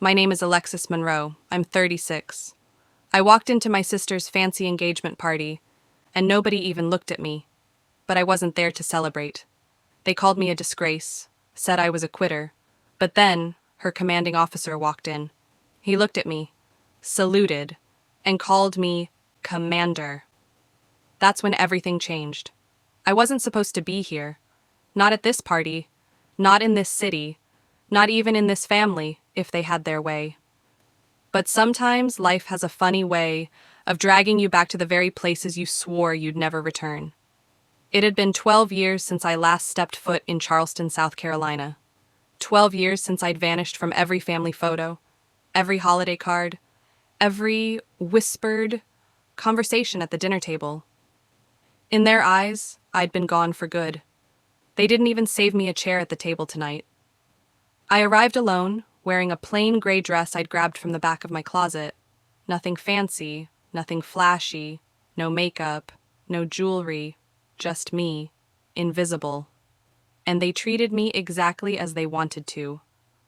My name is Alexis Monroe. I'm 36. I walked into my sister's fancy engagement party, and nobody even looked at me. But I wasn't there to celebrate. They called me a disgrace, said I was a quitter. But then, her commanding officer walked in. He looked at me, saluted, and called me Commander. That's when everything changed. I wasn't supposed to be here. Not at this party. Not in this city. Not even in this family, if they had their way. But sometimes life has a funny way of dragging you back to the very places you swore you'd never return. It had been 12 years since I last stepped foot in Charleston, South Carolina. 12 years since I'd vanished from every family photo, every holiday card, every whispered conversation at the dinner table. In their eyes, I'd been gone for good. They didn't even save me a chair at the table tonight. I arrived alone, wearing a plain gray dress I'd grabbed from the back of my closet. Nothing fancy, nothing flashy, no makeup, no jewelry, just me, invisible. And they treated me exactly as they wanted to,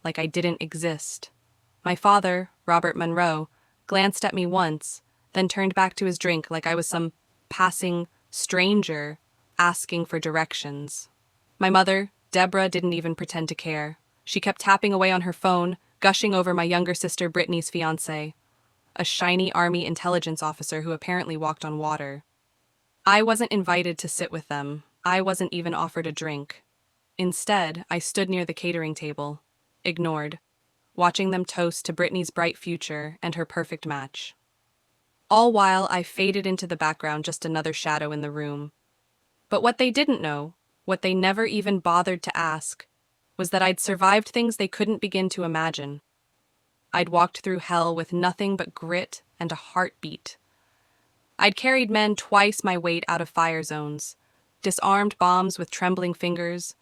like I didn't exist. My father, Robert Monroe, glanced at me once, then turned back to his drink like I was some passing stranger asking for directions. My mother, Deborah, didn't even pretend to care. She kept tapping away on her phone, gushing over my younger sister Brittany's fiancé, a shiny Army intelligence officer who apparently walked on water. I wasn't invited to sit with them. I wasn't even offered a drink. Instead, I stood near the catering table, ignored, watching them toast to Brittany's bright future and her perfect match. All while I faded into the background, just another shadow in the room. But what they didn't know, what they never even bothered to ask, was that I'd survived things they couldn't begin to imagine. I'd walked through hell with nothing but grit and a heartbeat. I'd carried men twice my weight out of fire zones, disarmed bombs with trembling fingers,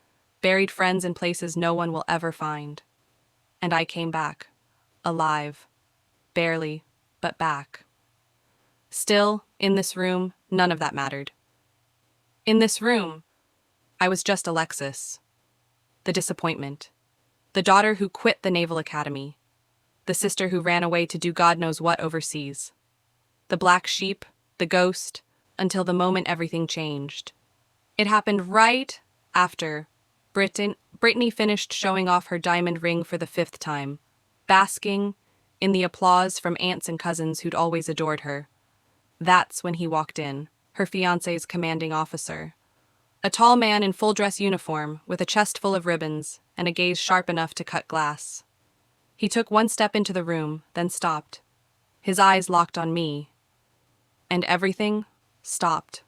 buried friends in places no one will ever find. And I came back, alive, barely, but back. Still, in this room, none of that mattered. In this room, I was just Alexis. The disappointment. The daughter who quit the Naval Academy. The sister who ran away to do God knows what overseas. The black sheep, the ghost, until the moment everything changed. It happened right after Brittany finished showing off her diamond ring for the 5th time, basking in the applause from aunts and cousins who'd always adored her. That's when he walked in, her fiancé's commanding officer. A tall man in full-dress uniform, with a chest full of ribbons and a gaze sharp enough to cut glass. He took one step into the room, then stopped. His eyes locked on me, and everything stopped.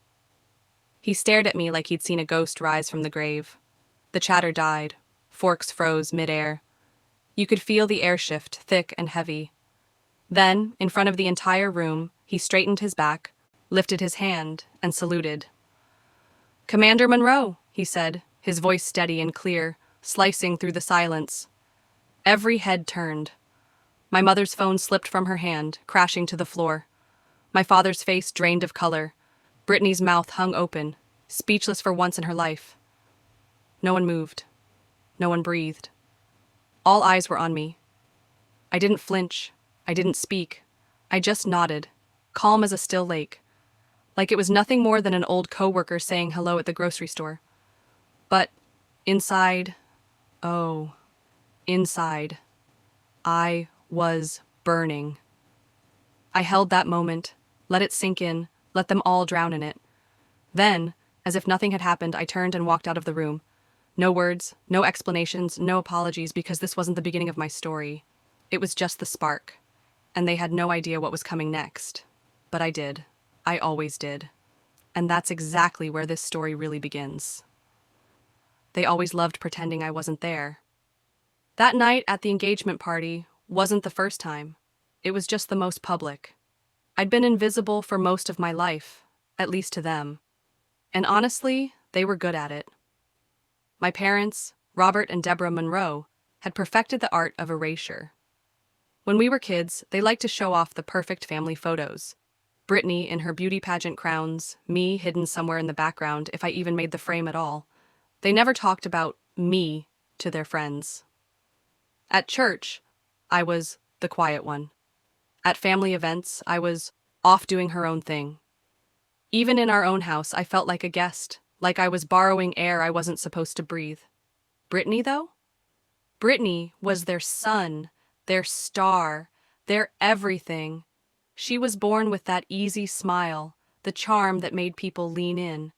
He stared at me like he'd seen a ghost rise from the grave. The chatter died. Forks froze midair. You could feel the air shift, thick and heavy. Then, in front of the entire room, he straightened his back, lifted his hand, and saluted. "Commander Monroe," he said, his voice steady and clear, slicing through the silence. Every head turned. My mother's phone slipped from her hand, crashing to the floor. My father's face drained of color. Brittany's mouth hung open, speechless for once in her life. No one moved. No one breathed. All eyes were on me. I didn't flinch. I didn't speak. I just nodded, calm as a still lake, like it was nothing more than an old coworker saying hello at the grocery store. But inside, inside, I was burning. I held that moment, let it sink in, let them all drown in it. Then, as if nothing had happened, I turned and walked out of the room. No words, no explanations, no apologies, because this wasn't the beginning of my story. It was just the spark, and they had no idea what was coming next. But I did. I always did. And that's exactly where this story really begins. They always loved pretending I wasn't there. That night at the engagement party wasn't the first time. It was just the most public. I'd been invisible for most of my life, at least to them. And honestly, they were good at it. My parents, Robert and Deborah Monroe, had perfected the art of erasure. When we were kids, they liked to show off the perfect family photos. Brittany in her beauty pageant crowns, me hidden somewhere in the background if I even made the frame at all. They never talked about me to their friends. At church, I was the quiet one. At family events, I was off doing her own thing. Even in our own house, I felt like a guest, like I was borrowing air I wasn't supposed to breathe. Brittany, though? Brittany was their sun, their star, their everything. She was born with that easy smile, the charm that made people lean in.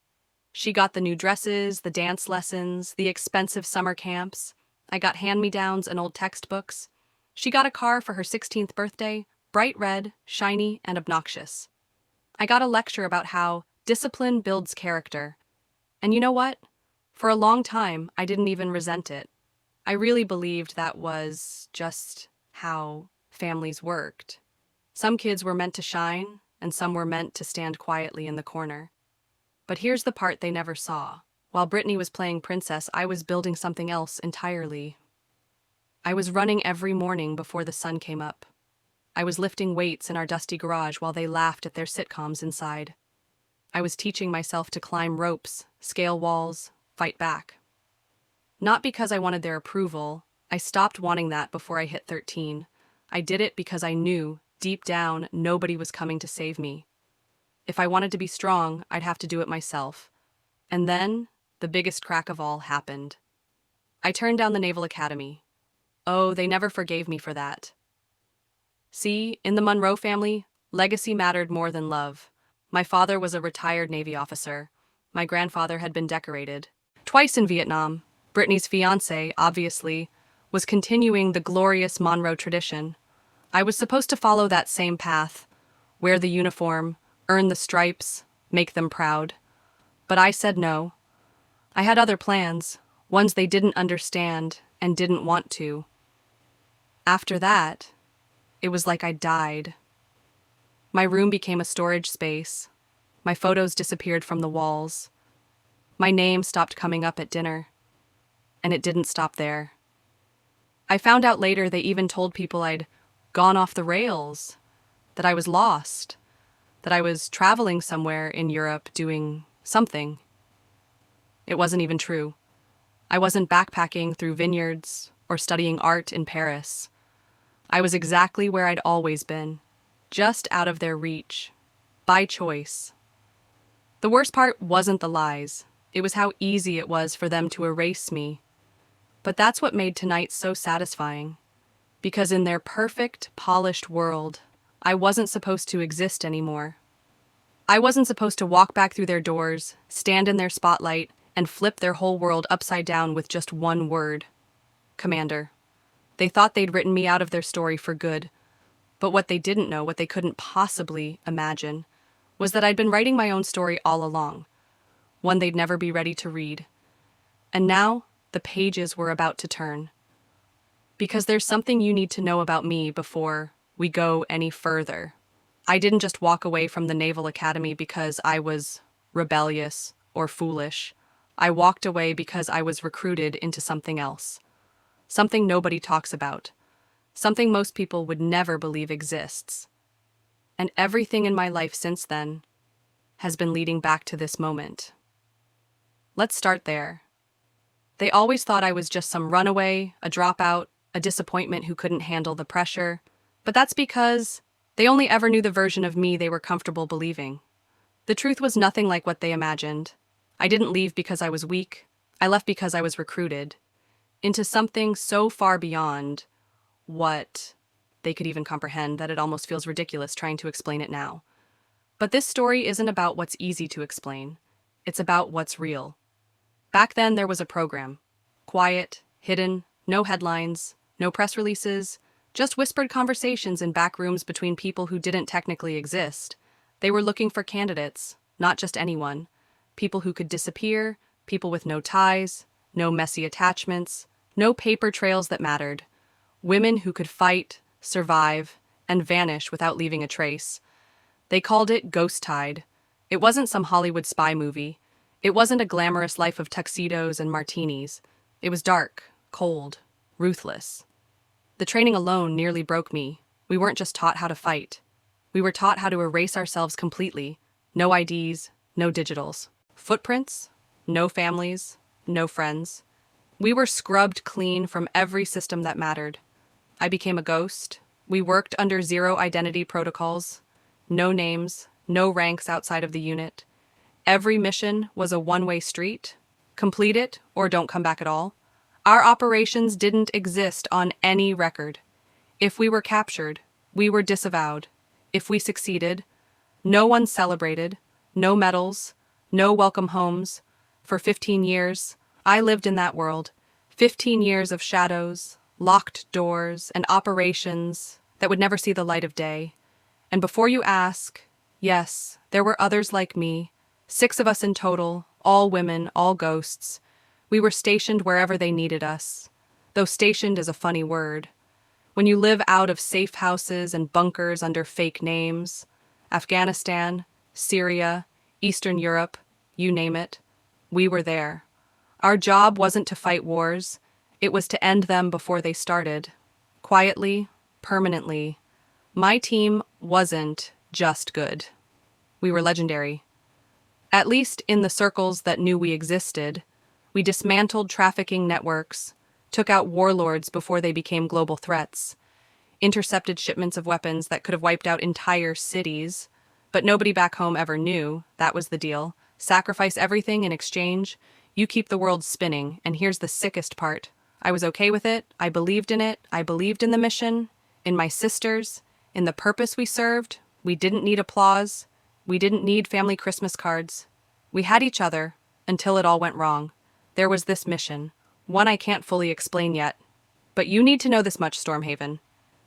She got the new dresses, the dance lessons, the expensive summer camps. I got hand-me-downs and old textbooks. She got a car for her 16th birthday, bright red, shiny, and obnoxious. I got a lecture about how discipline builds character. And you know what? For a long time, I didn't even resent it. I really believed that was just how families worked. Some kids were meant to shine, and some were meant to stand quietly in the corner. But here's the part they never saw. While Brittany was playing princess, I was building something else entirely. I was running every morning before the sun came up. I was lifting weights in our dusty garage while they laughed at their sitcoms inside. I was teaching myself to climb ropes, scale walls, fight back. Not because I wanted their approval. I stopped wanting that before I hit 13. I did it because I knew, deep down, nobody was coming to save me. If I wanted to be strong, I'd have to do it myself. And then, the biggest crack of all happened. I turned down the Naval Academy. Oh, they never forgave me for that. See, in the Monroe family, legacy mattered more than love. My father was a retired Navy officer. My grandfather had been decorated. Twice in Vietnam, Brittany's fiancé, obviously, was continuing the glorious Monroe tradition. I was supposed to follow that same path, wear the uniform, earn the stripes, make them proud. But I said no. I had other plans, ones they didn't understand and didn't want to. After that, it was like I died. My room became a storage space. My photos disappeared from the walls. My name stopped coming up at dinner. And it didn't stop there. I found out later they even told people I'd gone off the rails, that I was lost, that I was traveling somewhere in Europe doing something. It wasn't even true. I wasn't backpacking through vineyards or studying art in Paris. I was exactly where I'd always been, just out of their reach, by choice. The worst part wasn't the lies. It was how easy it was for them to erase me. But that's what made tonight so satisfying. Because in their perfect, polished world, I wasn't supposed to exist anymore. I wasn't supposed to walk back through their doors, stand in their spotlight, and flip their whole world upside down with just one word. Commander. They thought they'd written me out of their story for good. But what they didn't know, what they couldn't possibly imagine, was that I'd been writing my own story all along, one they'd never be ready to read. And now, the pages were about to turn. Because there's something you need to know about me before we go any further. I didn't just walk away from the Naval Academy because I was rebellious or foolish. I walked away because I was recruited into something else. Something nobody talks about. Something most people would never believe exists. And everything in my life since then has been leading back to this moment. Let's start there. They always thought I was just some runaway, a dropout, a disappointment who couldn't handle the pressure. But that's because they only ever knew the version of me they were comfortable believing. The truth was nothing like what they imagined. I didn't leave because I was weak. I left because I was recruited into something so far beyond what they could even comprehend that it almost feels ridiculous trying to explain it now. But this story isn't about what's easy to explain. It's about what's real. Back then, there was a program. Quiet, hidden, no headlines, no press releases, just whispered conversations in back rooms between people who didn't technically exist. They were looking for candidates, not just anyone. People who could disappear, people with no ties, no messy attachments, no paper trails that mattered. Women who could fight, survive, and vanish without leaving a trace. They called it Ghost Tide. It wasn't some Hollywood spy movie. It wasn't a glamorous life of tuxedos and martinis. It was dark, cold, ruthless. The training alone nearly broke me. We weren't just taught how to fight. We were taught how to erase ourselves completely. No IDs, no digitals. Footprints, no families, no friends. We were scrubbed clean from every system that mattered. I became a ghost. We worked under zero identity protocols, no names, no ranks outside of the unit. Every mission was a one-way street. Complete it or don't come back at all. Our operations didn't exist on any record. If we were captured, we were disavowed. If we succeeded, no one celebrated, no medals, no welcome homes. For 15 years, I lived in that world. 15 years of shadows, locked doors, and operations that would never see the light of day. And before you ask, yes, there were others like me, 6 of us in total, all women, all ghosts. We were stationed wherever they needed us. Though stationed is a funny word. When you live out of safe houses and bunkers under fake names, Afghanistan, Syria, Eastern Europe, you name it, we were there. Our job wasn't to fight wars, it was to end them before they started. Quietly, permanently. My team wasn't just good. We were legendary. At least in the circles that knew we existed. We dismantled trafficking networks, took out warlords before they became global threats, intercepted shipments of weapons that could have wiped out entire cities, but nobody back home ever knew. That was the deal. Sacrifice everything in exchange. You keep the world spinning, and here's the sickest part. I was okay with it. I believed in it. I believed in the mission, in my sisters, in the purpose we served. We didn't need applause. We didn't need family Christmas cards. We had each other until it all went wrong. There was this mission, one I can't fully explain yet. But you need to know this much, Stormhaven.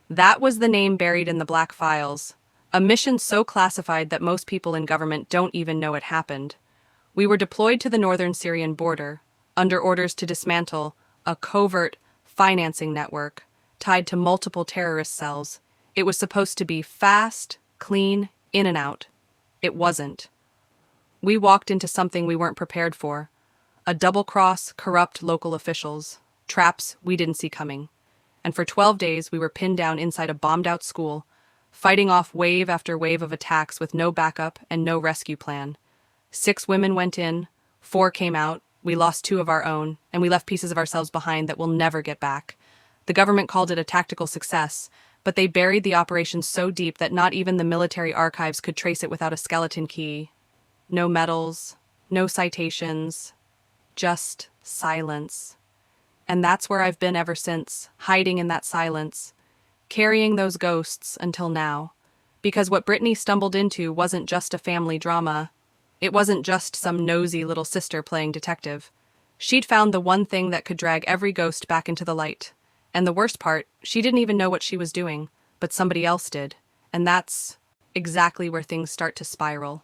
That was the name buried in the black files. A mission so classified that most people in government don't even know it happened. We were deployed to the northern Syrian border, under orders to dismantle a covert financing network tied to multiple terrorist cells. It was supposed to be fast, clean, in and out. It wasn't. We walked into something we weren't prepared for. A double-cross, corrupt local officials. Traps we didn't see coming. And for 12 days we were pinned down inside a bombed-out school, fighting off wave after wave of attacks with no backup and no rescue plan. 6 women went in, 4 came out, we lost 2 of our own, and we left pieces of ourselves behind that we'll never get back. The government called it a tactical success, but they buried the operation so deep that not even the military archives could trace it without a skeleton key. No medals, no citations, just silence. And that's where I've been ever since, hiding in that silence, carrying those ghosts until now. Because what Brittany stumbled into wasn't just a family drama. It wasn't just some nosy little sister playing detective. She'd found the one thing that could drag every ghost back into the light. And the worst part, she didn't even know what she was doing, but somebody else did. And that's exactly where things start to spiral.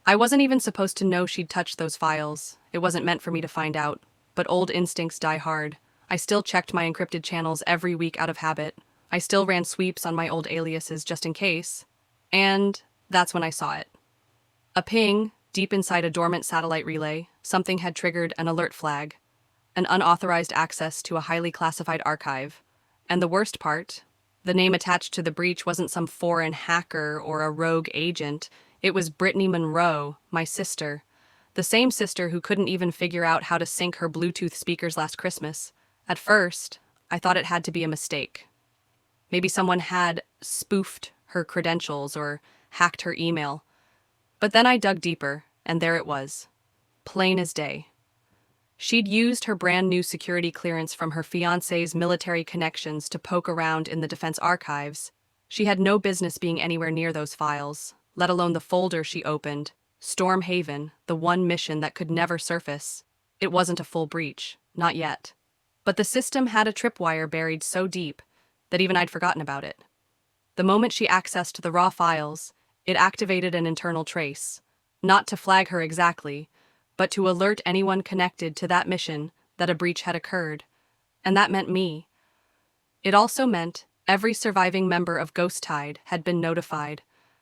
I wasn't even supposed to know she'd touched those files. It wasn't meant for me to find out. But old instincts die hard. I still checked my encrypted channels every week out of habit. I still ran sweeps on my old aliases just in case. And that's when I saw it. A ping, deep inside a dormant satellite relay, something had triggered an alert flag. An unauthorized access to a highly classified archive. And the worst part, the name attached to the breach wasn't some foreign hacker or a rogue agent. It was Brittany Monroe, my sister. The same sister who couldn't even figure out how to sync her Bluetooth speakers last Christmas. At first, I thought it had to be a mistake. Maybe someone had spoofed her credentials or hacked her email. But then I dug deeper, and there it was. Plain as day. She'd used her brand new security clearance from her fiancé's military connections to poke around in the defense archives. She had no business being anywhere near those files, let alone the folder she opened. Stormhaven, the one mission that could never surface. It wasn't a full breach, not yet. But the system had a tripwire buried so deep that even I'd forgotten about it. The moment she accessed the raw files, it activated an internal trace, not to flag her exactly, but to alert anyone connected to that mission that a breach had occurred. And that meant me. It also meant every surviving member of Ghost Tide had been notified,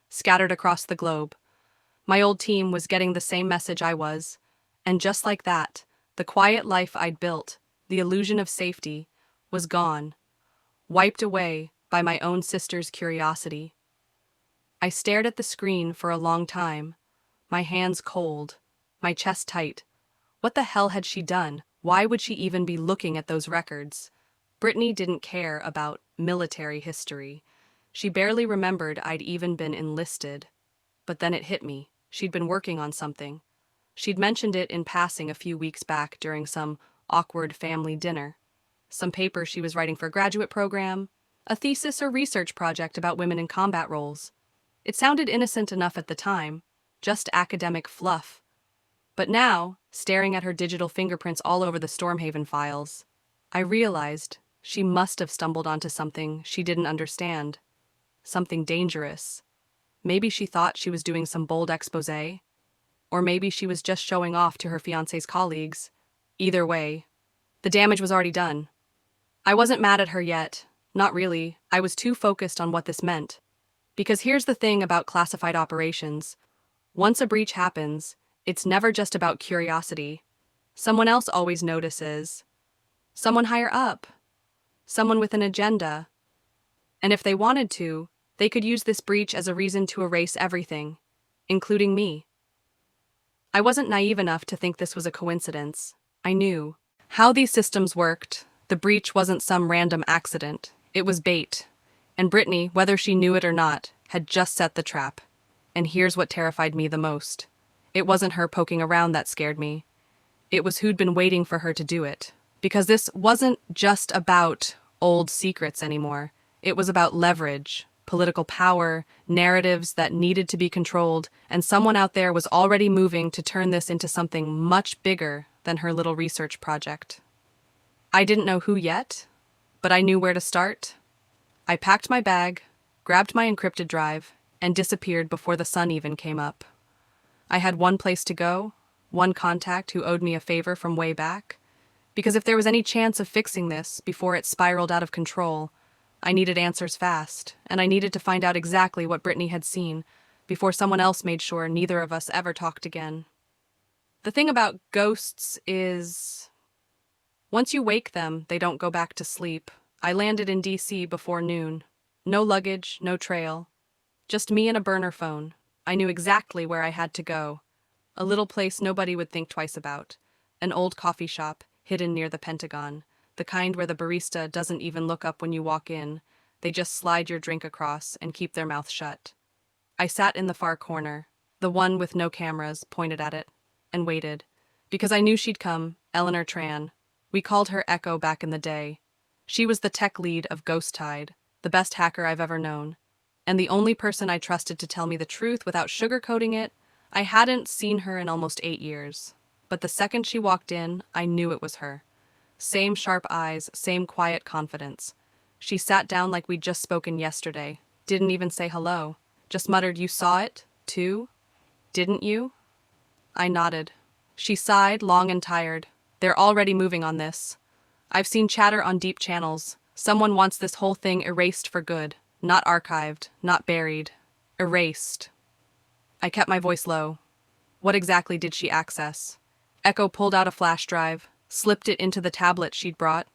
scattered across the globe. My old team was getting the same message I was, and just like that, the quiet life I'd built, the illusion of safety, was gone, wiped away by my own sister's curiosity. I stared at the screen for a long time, my hands cold, my chest tight. What the hell had she done? Why would she even be looking at those records? Brittany didn't care about military history. She barely remembered I'd even been enlisted. But then it hit me. She'd been working on something. She'd mentioned it in passing a few weeks back during some awkward family dinner. Some paper she was writing for a graduate program, a thesis or research project about women in combat roles. It sounded innocent enough at the time, just academic fluff. But now, staring at her digital fingerprints all over the Stormhaven files, I realized she must have stumbled onto something she didn't understand. Something dangerous. Maybe she thought she was doing some bold exposé, or maybe she was just showing off to her fiancé's colleagues. Either way, the damage was already done. I wasn't mad at her yet. Not really. I was too focused on what this meant. Because here's the thing about classified operations. Once a breach happens, it's never just about curiosity. Someone else always notices. Someone higher up. Someone with an agenda. And if they wanted to, they could use this breach as a reason to erase everything, including me. I wasn't naive enough to think this was a coincidence. I knew how these systems worked. The breach wasn't some random accident. It was bait. And Brittany, whether she knew it or not, had just set the trap. And here's what terrified me the most. It wasn't her poking around that scared me. It was who'd been waiting for her to do it. Because this wasn't just about old secrets anymore. It was about leverage, political power, narratives that needed to be controlled, and someone out there was already moving to turn this into something much bigger than her little research project. I didn't know who yet, but I knew where to start. I packed my bag, grabbed my encrypted drive, and disappeared before the sun even came up. I had one place to go, one contact who owed me a favor from way back, because if there was any chance of fixing this before it spiraled out of control, I needed answers fast, and I needed to find out exactly what Brittany had seen before someone else made sure neither of us ever talked again. The thing about ghosts is, once you wake them, they don't go back to sleep. I landed in D.C. before noon. No luggage, no trail. Just me and a burner phone. I knew exactly where I had to go. A little place nobody would think twice about. An old coffee shop, hidden near the Pentagon. The kind where the barista doesn't even look up when you walk in. They just slide your drink across and keep their mouth shut. I sat in the far corner, the one with no cameras pointed at it, and waited. Because I knew she'd come, Eleanor Tran. We called her Echo back in the day. She was the tech lead of Ghost Tide, the best hacker I've ever known. And the only person I trusted to tell me the truth without sugarcoating it. I hadn't seen her in almost 8 years. But the second she walked in, I knew it was her. Same sharp eyes, same quiet confidence. She sat down like we'd just spoken yesterday. Didn't even say hello. Just muttered, "You saw it, too? Didn't you?" I nodded. She sighed, long and tired. "They're already moving on this. I've seen chatter on deep channels. Someone wants this whole thing erased for good. Not archived, not buried. Erased." I kept my voice low. What exactly did she access? Echo pulled out a flash drive, slipped it into the tablet she'd brought,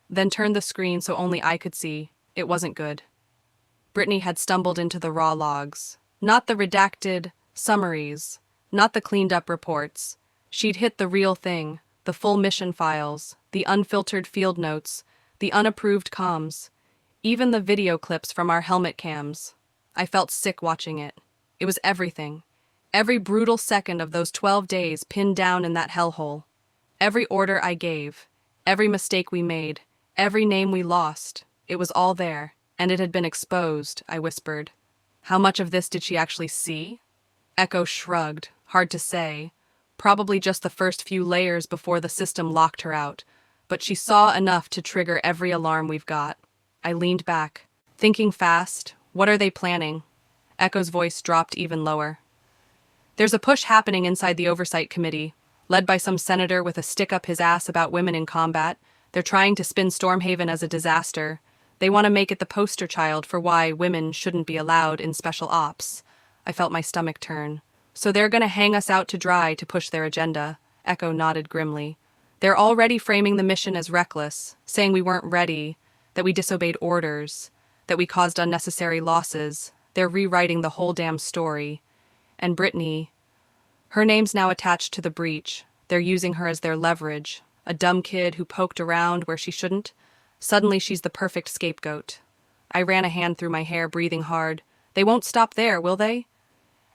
then turned the screen so only I could see. It wasn't good. Brittany had stumbled into the raw logs. Not the redacted summaries, not the cleaned-up reports. She'd hit the real thing, the full mission files, the unfiltered field notes, the unapproved comms, even the video clips from our helmet cams. I felt sick watching it. It was everything. Every brutal second of those 12 days pinned down in that hellhole. Every order I gave, every mistake we made, every name we lost, it was all there, and it had been exposed, I whispered. How much of this did she actually see? Echo shrugged, hard to say. Probably just the first few layers before the system locked her out, but she saw enough to trigger every alarm we've got. I leaned back, thinking fast. What are they planning? Echo's voice dropped even lower. There's a push happening inside the Oversight Committee, led by some senator with a stick up his ass about women in combat. They're trying to spin Stormhaven as a disaster. They want to make it the poster child for why women shouldn't be allowed in special ops. I felt my stomach turn. So they're going to hang us out to dry to push their agenda. Echo nodded grimly. They're already framing the mission as reckless, saying we weren't ready, that we disobeyed orders, that we caused unnecessary losses. They're rewriting the whole damn story. And Brittany, her name's now attached to the breach. They're using her as their leverage. A dumb kid who poked around where she shouldn't. Suddenly she's the perfect scapegoat. I ran a hand through my hair, breathing hard. They won't stop there, will they?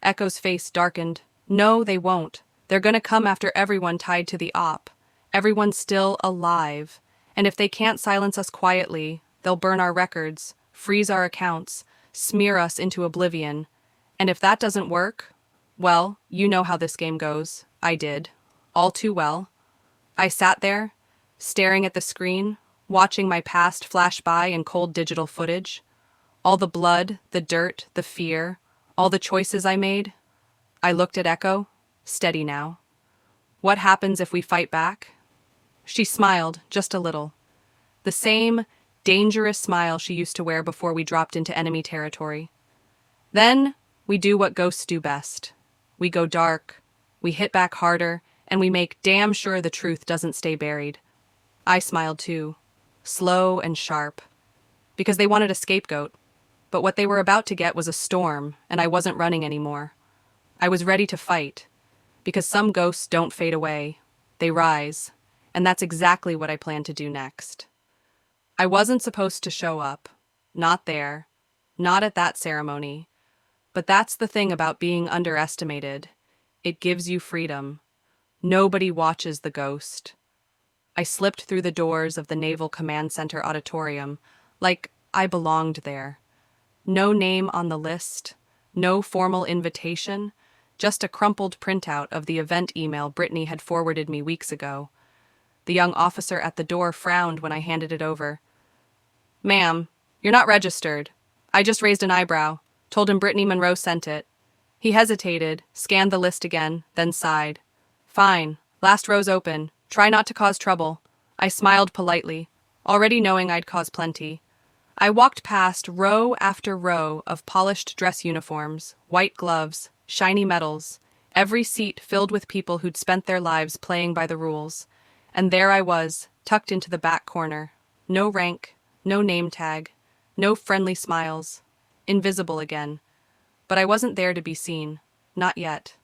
Echo's face darkened. No, they won't. They're gonna come after everyone tied to the op. Everyone still alive. And if they can't silence us quietly, they'll burn our records, freeze our accounts, smear us into oblivion. And if that doesn't work, well, you know how this game goes. I did. All too well. I sat there, staring at the screen, watching my past flash by in cold digital footage. All the blood, the dirt, the fear, all the choices I made. I looked at Echo, steady now. What happens if we fight back? She smiled, just a little. The same dangerous smile she used to wear before we dropped into enemy territory. Then we do what ghosts do best. We go dark, we hit back harder, and we make damn sure the truth doesn't stay buried. I smiled too, slow and sharp, because they wanted a scapegoat. But what they were about to get was a storm, and I wasn't running anymore. I was ready to fight, because some ghosts don't fade away. They rise, and that's exactly what I plan to do next. I wasn't supposed to show up. Not there. Not at that ceremony. But that's the thing about being underestimated. It gives you freedom. Nobody watches the ghost. I slipped through the doors of the Naval Command Center auditorium, like I belonged there. No name on the list, no formal invitation, just a crumpled printout of the event email Brittany had forwarded me weeks ago. The young officer at the door frowned when I handed it over. "Ma'am, you're not registered." I just raised an eyebrow, told him Brittany Monroe sent it. He hesitated, scanned the list again, then sighed. "Fine, last row's open. Try not to cause trouble." I smiled politely, already knowing I'd cause plenty. I walked past row after row of polished dress uniforms, white gloves, shiny medals, every seat filled with people who'd spent their lives playing by the rules. And there I was, tucked into the back corner. No rank, no name tag, no friendly smiles. Invisible again. But I wasn't there to be seen. Not yet.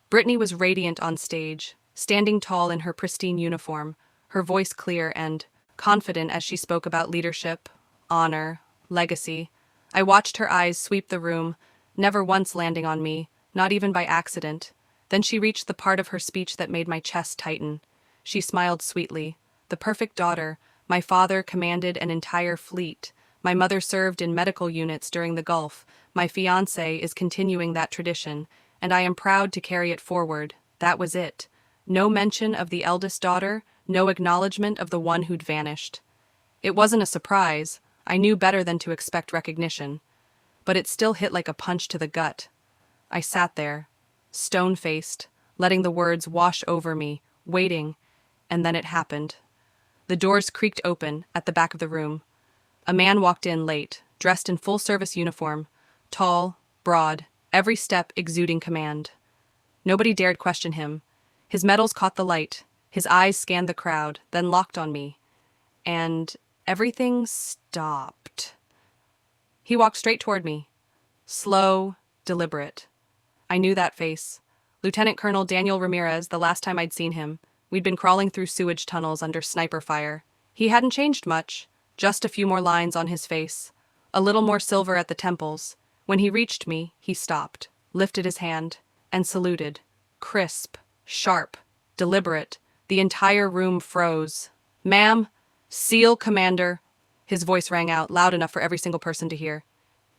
Brittany was radiant on stage, standing tall in her pristine uniform, her voice clear and confident as she spoke about leadership, honor, legacy. I watched her eyes sweep the room, never once landing on me, not even by accident. Then she reached the part of her speech that made my chest tighten. She smiled sweetly. The perfect daughter. My father commanded an entire fleet. My mother served in medical units during the Gulf. My fiancé is continuing that tradition, and I am proud to carry it forward. That was it. No mention of the eldest daughter, no acknowledgement of the one who'd vanished. It wasn't a surprise. I knew better than to expect recognition. But it still hit like a punch to the gut. I sat there, stone-faced, letting the words wash over me, waiting, and then it happened. The doors creaked open at the back of the room. A man walked in late, dressed in full-service uniform, tall, broad, every step exuding command. Nobody dared question him. His medals caught the light. His eyes scanned the crowd, then locked on me. And everything stopped. He walked straight toward me. Slow, deliberate. I knew that face. Lieutenant Colonel Daniel Ramirez, the last time I'd seen him. We'd been crawling through sewage tunnels under sniper fire. He hadn't changed much, just a few more lines on his face, a little more silver at the temples. When he reached me, he stopped, lifted his hand, and saluted. Crisp, sharp, deliberate. The entire room froze. "Ma'am, SEAL Commander." His voice rang out, loud enough for every single person to hear.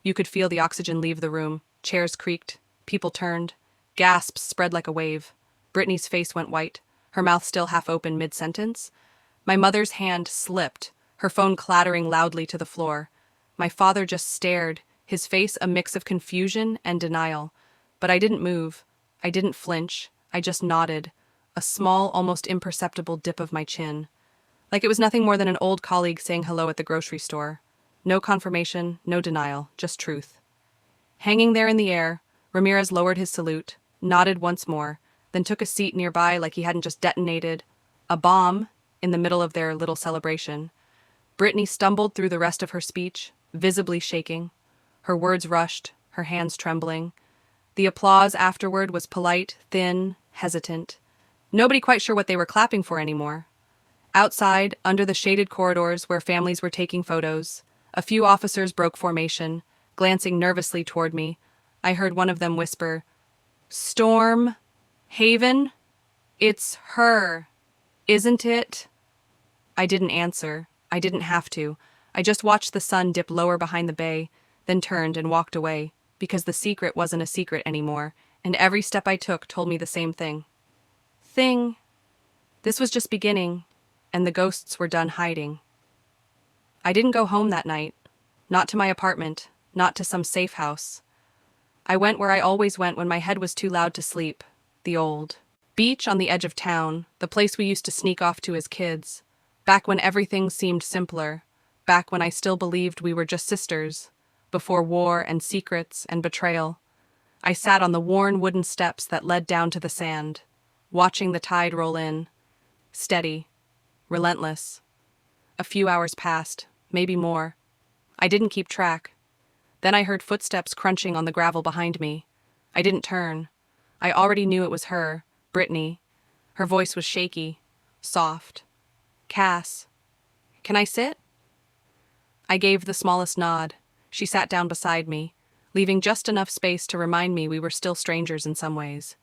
You could feel the oxygen leave the room. Chairs creaked. People turned. Gasps spread like a wave. Brittany's face went white, her mouth still half open mid-sentence. My mother's hand slipped, her phone clattering loudly to the floor. My father just stared, his face a mix of confusion and denial. But I didn't move. I didn't flinch. I just nodded, a small, almost imperceptible dip of my chin. Like it was nothing more than an old colleague saying hello at the grocery store. No confirmation, no denial, just truth. Hanging there in the air, Ramirez lowered his salute, nodded once more, then took a seat nearby like he hadn't just detonated a bomb in the middle of their little celebration. Brittany stumbled through the rest of her speech, visibly shaking. Her words rushed, her hands trembling. The applause afterward was polite, thin, hesitant. Nobody quite sure what they were clapping for anymore. Outside, under the shaded corridors where families were taking photos, a few officers broke formation, glancing nervously toward me. I heard one of them whisper, "Storm Haven? It's her, isn't it?" I didn't answer. I didn't have to. I just watched the sun dip lower behind the bay, then turned and walked away, because the secret wasn't a secret anymore, and every step I took told me the same thing. This was just beginning, and the ghosts were done hiding. I didn't go home that night. Not to my apartment, not to some safe house. I went where I always went when my head was too loud to sleep, the old beach on the edge of town, the place we used to sneak off to as kids, back when everything seemed simpler, back when I still believed we were just sisters, before war and secrets and betrayal. I sat on the worn wooden steps that led down to the sand, watching the tide roll in, steady, relentless. A few hours passed, maybe more. I didn't keep track. Then I heard footsteps crunching on the gravel behind me. I didn't turn. I already knew it was her, Brittany. Her voice was shaky, soft. "Cass, can I sit?" I gave the smallest nod. She sat down beside me, leaving just enough space to remind me we were still strangers in some ways.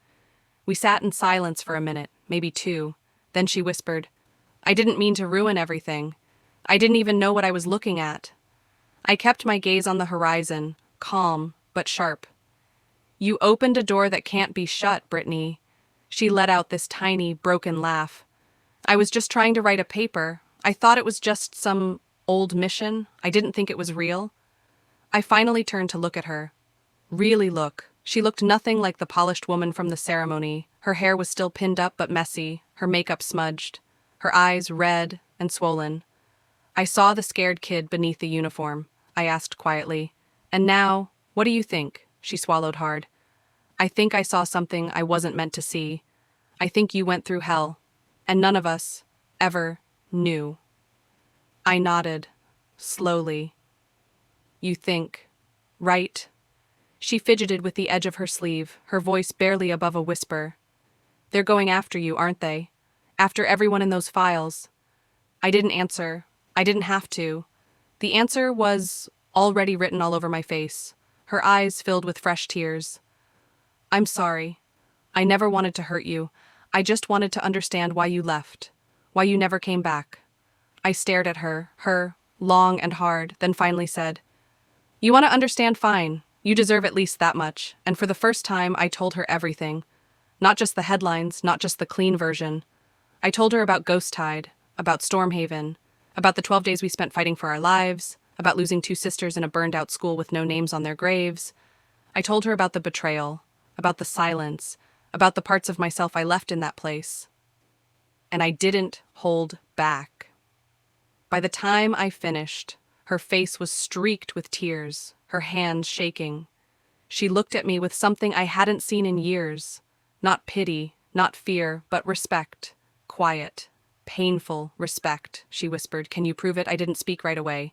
We sat in silence for a minute, maybe two. Then she whispered, "I didn't mean to ruin everything. I didn't even know what I was looking at." I kept my gaze on the horizon, calm but sharp. "You opened a door that can't be shut, Brittany." She let out this tiny, broken laugh. "I was just trying to write a paper. I thought it was just some old mission. I didn't think it was real." I finally turned to look at her. Really look. She looked nothing like the polished woman from the ceremony. Her hair was still pinned up but messy, her makeup smudged, her eyes red and swollen. I saw the scared kid beneath the uniform. I asked quietly, "And now, what do you think?" She swallowed hard. "I think I saw something I wasn't meant to see. I think you went through hell, and none of us ever knew." I nodded, slowly. "You think, right?" She fidgeted with the edge of her sleeve, her voice barely above a whisper. "They're going after you, aren't they? After everyone in those files." I didn't answer. I didn't have to. The answer was already written all over my face, her eyes filled with fresh tears. "I'm sorry. I never wanted to hurt you. I just wanted to understand why you left, why you never came back." I stared at her, long and hard, then finally said, "You want to understand, fine. You deserve at least that much." And for the first time, I told her everything. Not just the headlines, not just the clean version. I told her about Ghost Tide, about Stormhaven, about the 12 days we spent fighting for our lives, about losing 2 sisters in a burned-out school with no names on their graves. I told her about the betrayal, about the silence, about the parts of myself I left in that place. And I didn't hold back. By the time I finished, her face was streaked with tears, her hands shaking. She looked at me with something I hadn't seen in years. Not pity, not fear, but respect. Quiet, painful respect, she whispered. "Can you prove it?" I didn't speak right away.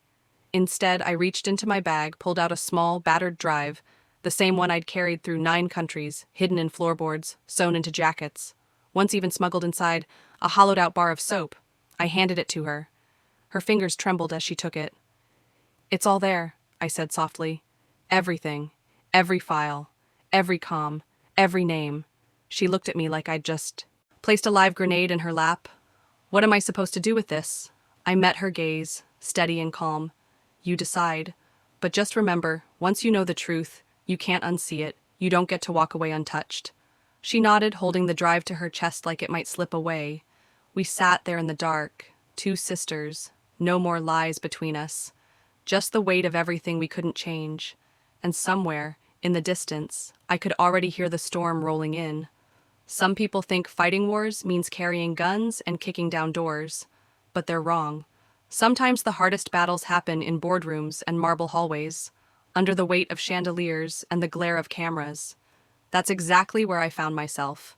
Instead, I reached into my bag, pulled out a small, battered drive, the same one I'd carried through 9 countries, hidden in floorboards, sewn into jackets, once even smuggled inside a hollowed-out bar of soap. I handed it to her. Her fingers trembled as she took it. "It's all there," I said softly. "Everything. Every file. Every comm. Every name." She looked at me like I'd just placed a live grenade in her lap. "What am I supposed to do with this?" I met her gaze, steady and calm. "You decide. But just remember, once you know the truth, you can't unsee it. You don't get to walk away untouched." She nodded, holding the drive to her chest like it might slip away. We sat there in the dark, 2 sisters, no more lies between us. Just the weight of everything we couldn't change. And somewhere, in the distance, I could already hear the storm rolling in. Some people think fighting wars means carrying guns and kicking down doors. But they're wrong. Sometimes the hardest battles happen in boardrooms and marble hallways, under the weight of chandeliers and the glare of cameras. That's exactly where I found myself.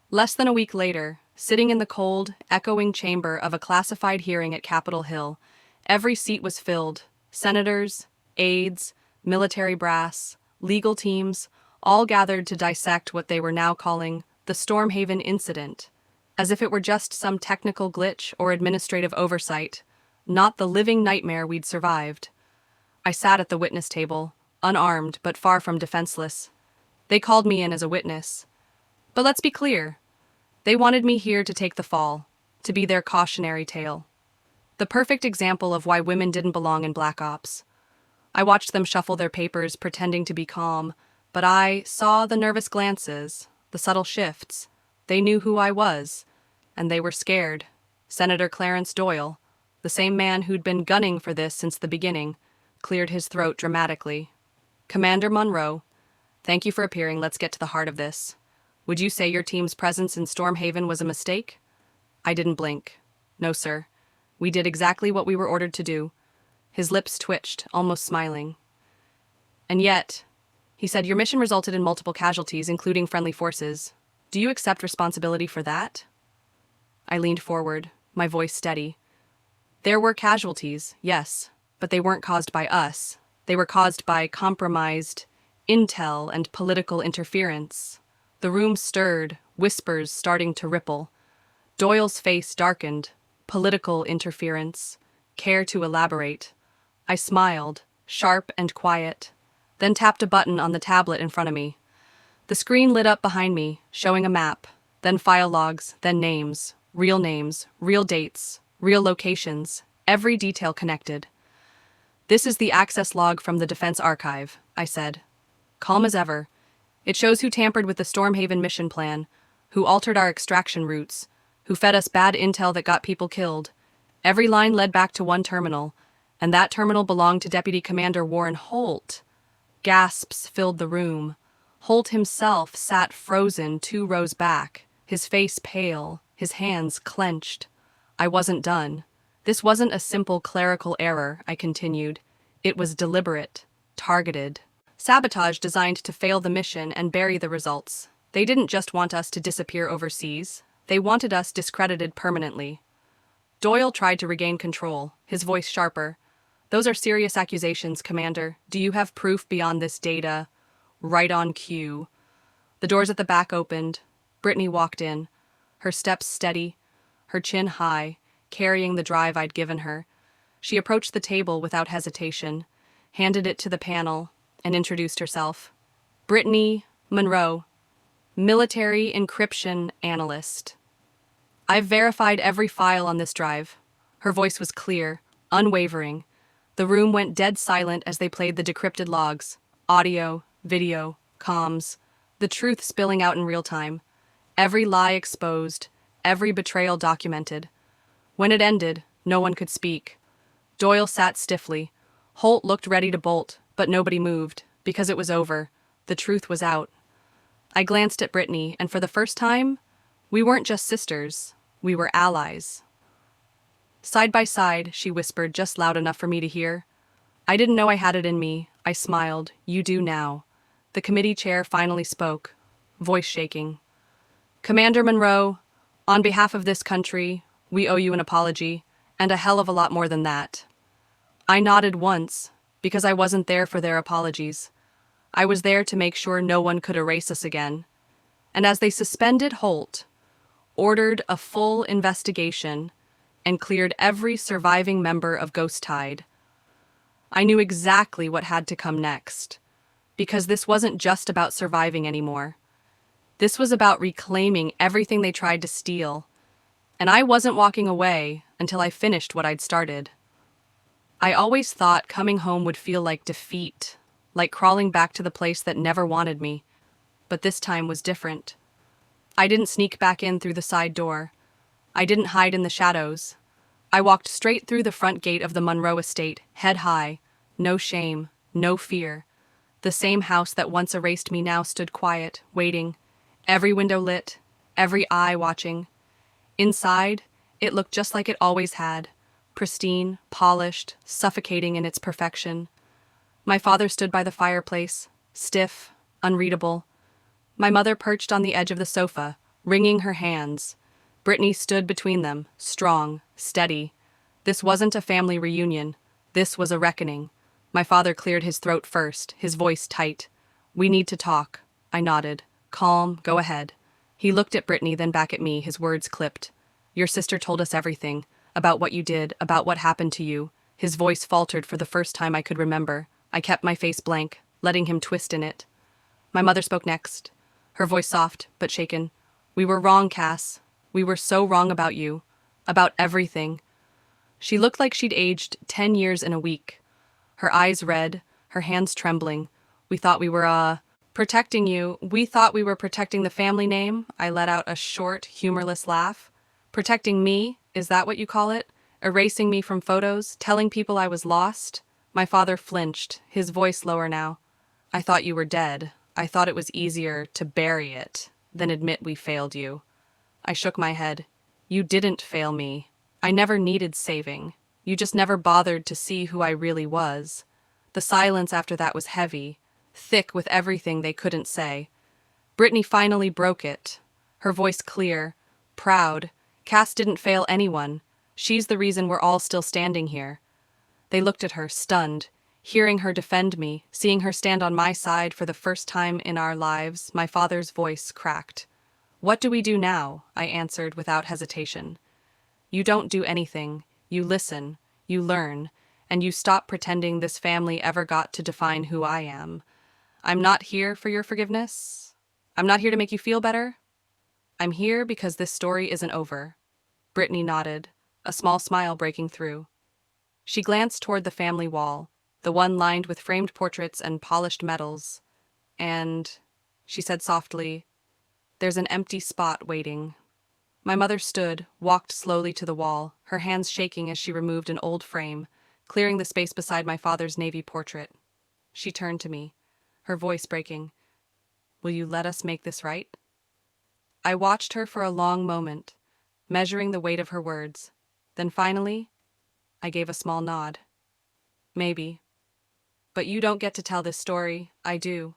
Less than a week later, sitting in the cold, echoing chamber of a classified hearing at Capitol Hill, every seat was filled. Senators, aides, military brass, legal teams, all gathered to dissect what they were now calling the Stormhaven incident. as if it were just some technical glitch or administrative oversight, not the living nightmare we'd survived. I sat at the witness table, unarmed but far from defenseless. They called me in as a witness. But let's be clear. They wanted me here to take the fall, to be their cautionary tale. The perfect example of why women didn't belong in Black Ops. I watched them shuffle their papers, pretending to be calm, but I saw the nervous glances, the subtle shifts. They knew who I was, and they were scared. Senator Clarence Doyle, the same man who'd been gunning for this since the beginning, cleared his throat dramatically. Commander Monroe, thank you for appearing. Let's get to the heart of this. Would you say your team's presence in Stormhaven was a mistake? I didn't blink. No, sir. We did exactly what we were ordered to do. His lips twitched, almost smiling. And yet, he said, your mission resulted in multiple casualties, including friendly forces. Do you accept responsibility for that? I leaned forward, my voice steady. There were casualties, yes, but they weren't caused by us. They were caused by compromised intel and political interference. The room stirred, whispers starting to ripple. Doyle's face darkened. Political interference. Care to elaborate? I smiled, sharp and quiet, then tapped a button on the tablet in front of me. The screen lit up behind me, showing a map, then file logs, then names, real dates, real locations, every detail connected. This is the access log from the Defense Archive, I said. Calm as ever. It shows who tampered with the Stormhaven mission plan, who altered our extraction routes, who fed us bad intel that got people killed. Every line led back to one terminal, and that terminal belonged to Deputy Commander Warren Holt. Gasps filled the room. Holt himself sat frozen 2 rows back, his face pale, his hands clenched. I wasn't done. This wasn't a simple clerical error, I continued. It was deliberate, targeted. Sabotage designed to fail the mission and bury the results. They didn't just want us to disappear overseas. They wanted us discredited permanently. Doyle tried to regain control, his voice sharper. Those are serious accusations, Commander. Do you have proof beyond this data? Right on cue. The doors at the back opened. Brittany walked in, her steps steady, her chin high, carrying the drive I'd given her. She approached the table without hesitation, handed it to the panel, and introduced herself. Brittany Monroe, military encryption analyst. I've verified every file on this drive. Her voice was clear, unwavering. The room went dead silent as they played the decrypted logs. Audio, video, comms. The truth spilling out in real time. Every lie exposed, every betrayal documented. When it ended, no one could speak. Doyle sat stiffly. Holt looked ready to bolt, but nobody moved, because it was over. The truth was out. I glanced at Brittany, and for the first time, we weren't just sisters, we were allies. Side by side, she whispered, just loud enough for me to hear. I didn't know I had it in me. I smiled. You do now. The committee chair finally spoke, voice shaking. Commander Monroe, on behalf of this country, we owe you an apology, and a hell of a lot more than that. I nodded once, because I wasn't there for their apologies. I was there to make sure no one could erase us again. And as they suspended Holt, ordered a full investigation, and cleared every surviving member of Ghost Tide, I knew exactly what had to come next. Because this wasn't just about surviving anymore. This was about reclaiming everything they tried to steal. And I wasn't walking away until I finished what I'd started. I always thought coming home would feel like defeat, like crawling back to the place that never wanted me. But this time was different. I didn't sneak back in through the side door. I didn't hide in the shadows. I walked straight through the front gate of the Monroe estate, head high. No shame, no fear. The same house that once erased me now stood quiet, waiting. Every window lit, every eye watching. Inside, it looked just like it always had. Pristine, polished, suffocating in its perfection. My father stood by the fireplace, stiff, unreadable. My mother perched on the edge of the sofa, wringing her hands. Brittany stood between them, strong, steady. This wasn't a family reunion. This was a reckoning. My father cleared his throat first, his voice tight. We need to talk. I nodded. Calm, go ahead. He looked at Brittany, then back at me, his words clipped. Your sister told us everything. About what you did, about what happened to you. His voice faltered for the first time I could remember. I kept my face blank, letting him twist in it. My mother spoke next, her voice soft but shaken. We were wrong, Cass. We were so wrong about you. About everything. She looked like she'd aged 10 years in a week. Her eyes red, her hands trembling. We thought we were, protecting you. We thought we were protecting the family name. I let out a short, humorless laugh. Protecting me? Is that what you call it? Erasing me from photos? Telling people I was lost? My father flinched, his voice lower now. I thought you were dead. I thought it was easier to bury it than admit we failed you. I shook my head. You didn't fail me. I never needed saving. You just never bothered to see who I really was. The silence after that was heavy, thick with everything they couldn't say. Brittany finally broke it, her voice clear, proud. Cass didn't fail anyone. She's the reason we're all still standing here. They looked at her, stunned, hearing her defend me, seeing her stand on my side for the first time in our lives. My father's voice cracked. What do we do now? I answered without hesitation. You don't do anything. You listen, you learn, and you stop pretending this family ever got to define who I am. I'm not here for your forgiveness. I'm not here to make you feel better. I'm here because this story isn't over. Brittany nodded, a small smile breaking through. She glanced toward the family wall, the one lined with framed portraits and polished medals, and, she said softly, there's an empty spot waiting. My mother stood, walked slowly to the wall, her hands shaking as she removed an old frame, clearing the space beside my father's navy portrait. She turned to me, her voice breaking. Will you let us make this right? I watched her for a long moment, measuring the weight of her words. Then finally, I gave a small nod. Maybe. But you don't get to tell this story, I do.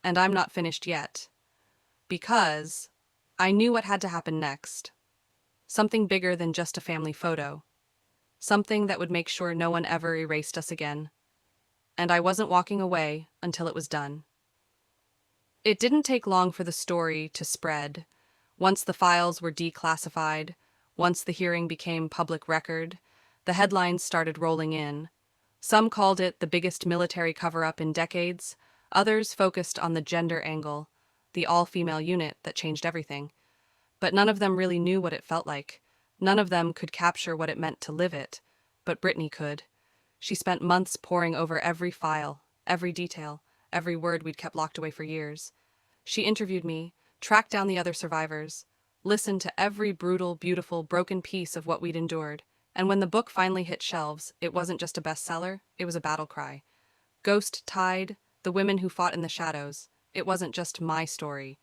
And I'm not finished yet. Because I knew what had to happen next. Something bigger than just a family photo. Something that would make sure no one ever erased us again. And I wasn't walking away until it was done. It didn't take long for the story to spread. Once the files were declassified, once the hearing became public record, the headlines started rolling in. Some called it the biggest military cover-up in decades, others focused on the gender angle, the all-female unit that changed everything. But none of them really knew what it felt like. None of them could capture what it meant to live it. But Brittany could. She spent months poring over every file, every detail, every word we'd kept locked away for years. She interviewed me, tracked down the other survivors, listened to every brutal, beautiful, broken piece of what we'd endured. And when the book finally hit shelves, it wasn't just a bestseller, it was a battle cry. Ghost Tide, the women who fought in the shadows. It wasn't just my story.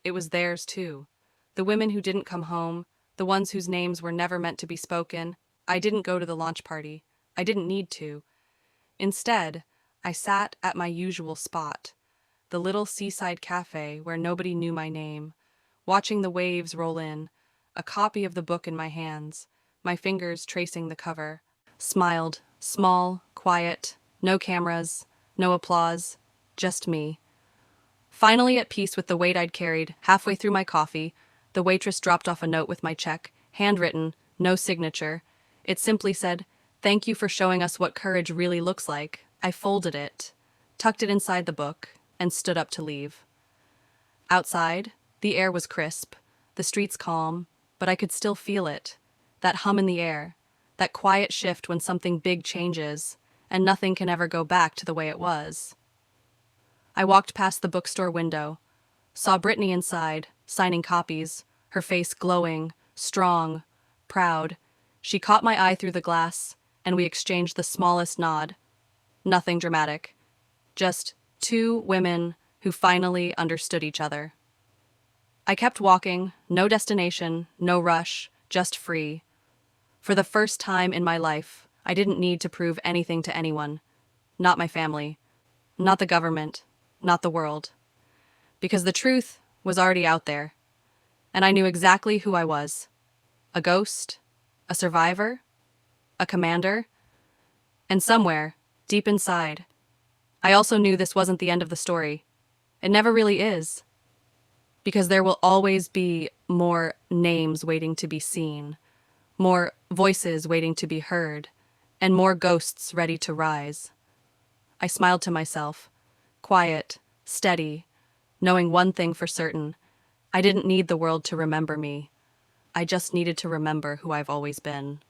It was theirs too. The women who didn't come home, the ones whose names were never meant to be spoken. I didn't go to the launch party. I didn't need to. Instead, I sat at my usual spot, the little seaside cafe where nobody knew my name, watching the waves roll in, a copy of the book in my hands, my fingers tracing the cover. Smiled, small, quiet, no cameras, no applause, just me. Finally at peace with the weight I'd carried, halfway through my coffee, the waitress dropped off a note with my check, handwritten, no signature. It simply said, "Thank you for showing us what courage really looks like." I folded it, tucked it inside the book, and stood up to leave. Outside, the air was crisp, the streets calm, but I could still feel it. That hum in the air, that quiet shift when something big changes, and nothing can ever go back to the way it was. I walked past the bookstore window, saw Brittany inside, signing copies, her face glowing, strong, proud. She caught my eye through the glass, and we exchanged the smallest nod. Nothing dramatic. Just two women who finally understood each other. I kept walking, no destination, no rush, just free. For the first time in my life, I didn't need to prove anything to anyone. Not my family. Not the government. Not the world. Because the truth was already out there. And I knew exactly who I was. A ghost. A survivor. A commander. And somewhere, deep inside, I also knew this wasn't the end of the story. It never really is. because there will always be more names waiting to be seen, more voices waiting to be heard, and more ghosts ready to rise. I smiled to myself, quiet, steady, knowing one thing for certain. I didn't need the world to remember me. I just needed to remember who I've always been.